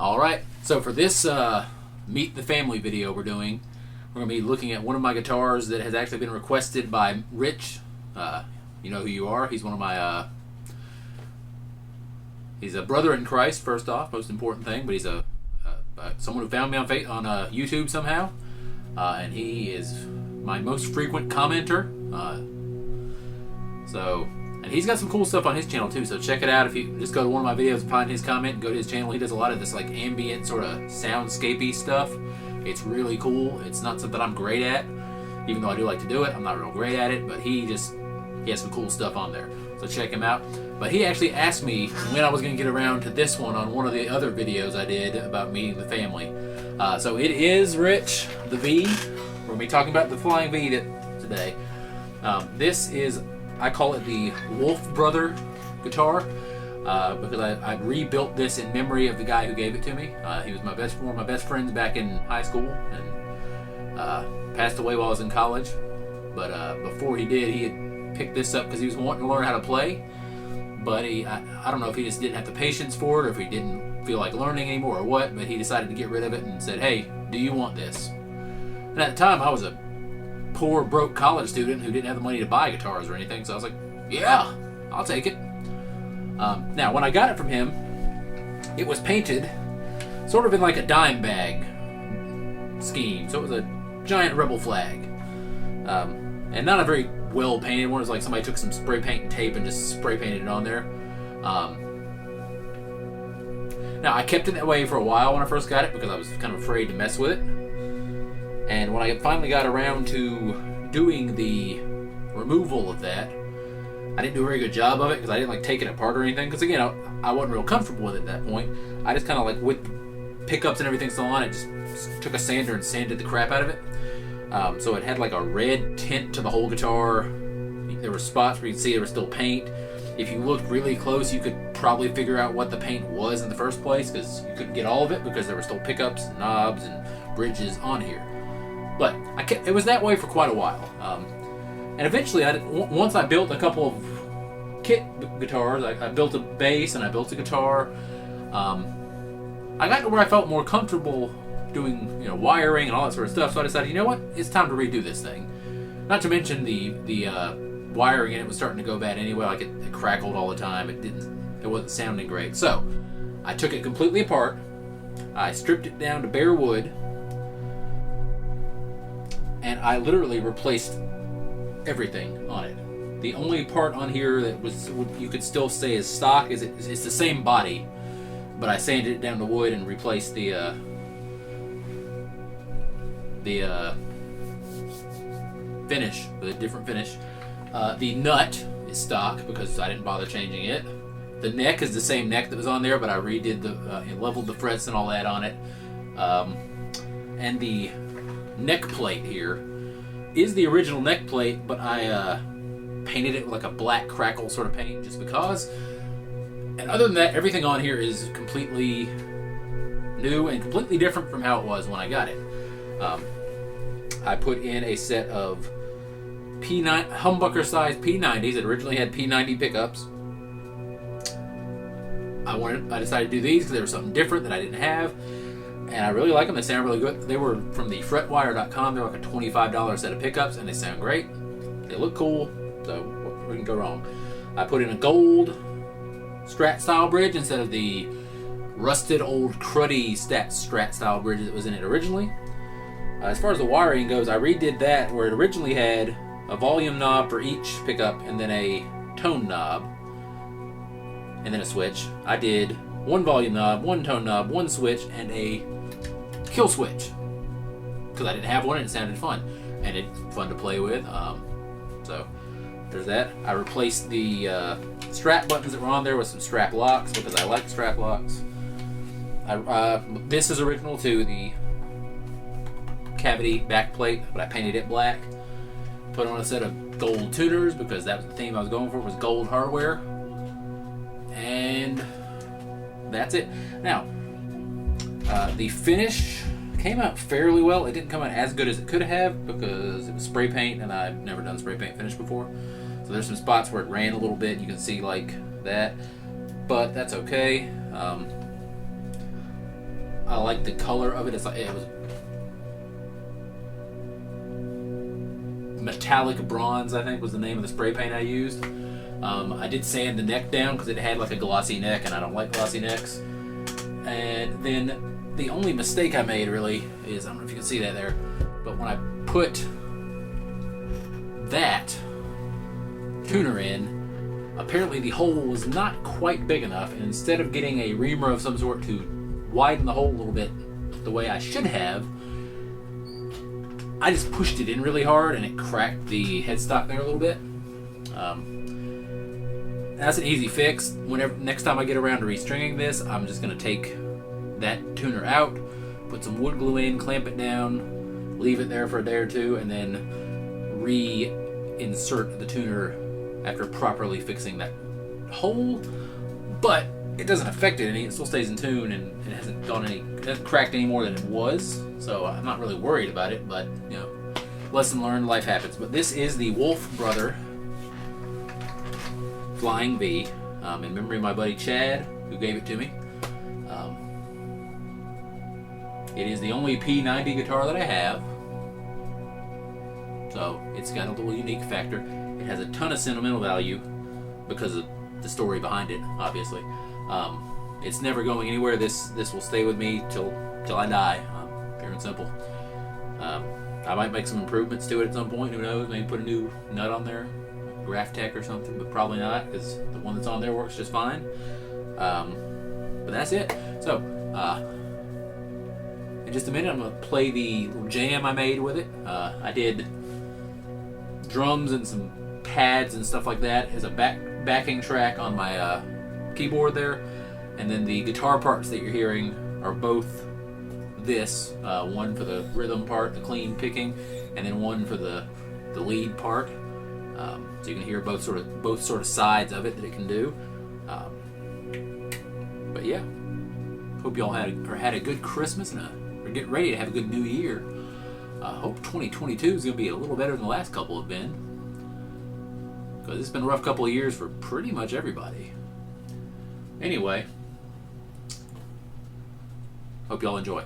Alright, so for this Meet the Family video we're doing, we're going to be looking at one of my guitars that has actually been requested by Rich. You know who you are. He's one of my... he's a brother in Christ, first off, most important thing, but he's someone who found me on YouTube somehow. And he is my most frequent commenter. And he's got some cool stuff on his channel too, so check it out. If you just go to one of my videos and find his comment and go to his channel, he does a lot of this like ambient sort of soundscapey stuff. It's really cool. It's not something I'm great at, even though I do like to do it. I'm not real great at it, but he has some cool stuff on there, so check him out. But he actually asked me when I was going to get around to this one on one of the other videos I did about meeting the family. So it is Rich, the V. We're going to be talking about the Flying V today. This is, I call it the Wolfbrother guitar because I rebuilt this in memory of the guy who gave it to me. He was one of my best friends back in high school, and passed away while I was in college. But before he did, he had picked this up because he was wanting to learn how to play. But I don't know if he just didn't have the patience for it, or if he didn't feel like learning anymore, or what. But he decided to get rid of it and said, "Hey, do you want this?" And at the time, I was a poor, broke college student who didn't have the money to buy guitars or anything, so I was like, yeah, I'll take it. Now, when I got it from him, it was painted sort of in like a dime bag scheme, so it was a giant rebel flag. And not a very well painted one. It was like somebody took some spray paint and tape and just spray painted it on there. Now, I kept it that way for a while when I first got it because I was kind of afraid to mess with it. And when I finally got around to doing the removal of that, I didn't do a very good job of it because I didn't like take it apart or anything. Because again, I wasn't real comfortable with it at that point. I just kind of like with the pickups and everything still on it, just took a sander and sanded the crap out of it. So it had like a red tint to the whole guitar. There were spots where you could see there was still paint. If you looked really close, you could probably figure out what the paint was in the first place because you couldn't get all of it because there were still pickups and knobs and bridges on here. But it was that way for quite a while. And eventually, once I built a couple of kit guitars, I built a bass and I built a guitar. I got to where I felt more comfortable doing, wiring and all that sort of stuff. So I decided, you know what, it's time to redo this thing. Not to mention the wiring in it was starting to go bad anyway. Like it crackled all the time. It wasn't sounding great. So I took it completely apart. I stripped it down to bare wood. And I literally replaced everything on it. The only part on here that you could still say is stock is it's the same body, but I sanded it down to wood and replaced the finish with a different finish. The nut is stock because I didn't bother changing it. The neck is the same neck that was on there, but I redid leveled the frets and all that on it. And the neck plate here is the original neck plate, but I painted it with like a black crackle sort of paint just because. And other than that, everything on here is completely new and completely different from how it was when I got it. I put in a set of humbucker size P90s. It originally had P90 pickups. I decided to do these because they were something different that I didn't have. And I really like them. They sound really good. They were from the fretwire.com. They're like a $25 set of pickups, and they sound great. They look cool, so what can go wrong? I put in a gold Strat style bridge instead of the rusted old cruddy Strat style bridge that was in it originally. As far as the wiring goes, I redid that where it originally had a volume knob for each pickup and then a tone knob and then a switch. I did one volume knob, one tone knob, one switch, and a kill switch because I didn't have one and it sounded fun and it's fun to play with. So there's that. I replaced the strap buttons that were on there with some strap locks because I like strap locks. This is original to the cavity back plate, but I painted it black. Put on a set of gold tuners because that was the theme I was going for, was gold hardware. And that's it. Now, the finish came out fairly well. It didn't come out as good as it could have because it was spray paint, and I've never done spray paint finish before. So there's some spots where it ran a little bit. You can see like that, but that's okay. I like the color of it. It's like it was metallic bronze, I think was the name of the spray paint I used. I did sand the neck down because it had like a glossy neck, and I don't like glossy necks. And then the only mistake I made really is, I don't know if you can see that there, but when I put that tuner in, apparently the hole was not quite big enough, and instead of getting a reamer of some sort to widen the hole a little bit the way I should have, I just pushed it in really hard and it cracked the headstock there a little bit. That's an easy fix. Whenever next time I get around to restringing this, I'm just going to take that tuner out, put some wood glue in, clamp it down, leave it there for a day or two, and then reinsert the tuner after properly fixing that hole. But it doesn't affect it any. It still stays in tune, and it hasn't cracked any more than it was. So I'm not really worried about it. But you know, lesson learned, life happens. But this is the Wolfbrother Flying V, in memory of my buddy Chad, who gave it to me. It is the only P90 guitar that I have, so it's got a little unique factor. It has a ton of sentimental value because of the story behind it, obviously. It's never going anywhere. This will stay with me till I die, pure and simple. I might make some improvements to it at some point, who knows, maybe put a new nut on there, Graph Tech or something, but probably not, because the one that's on there works just fine. But that's it. So, in just a minute, I'm going to play the little jam I made with it. I did drums and some pads and stuff like that as a backing track on my keyboard there, and then the guitar parts that you're hearing are both this, one for the rhythm part, the clean picking, and then one for the lead part. So you can hear both sort of sides of it that it can do. But yeah, hope y'all had a good Christmas and are getting ready to have a good New Year. Hope 2022 is going to be a little better than the last couple have been, because it's been a rough couple of years for pretty much everybody. Anyway, hope y'all enjoy.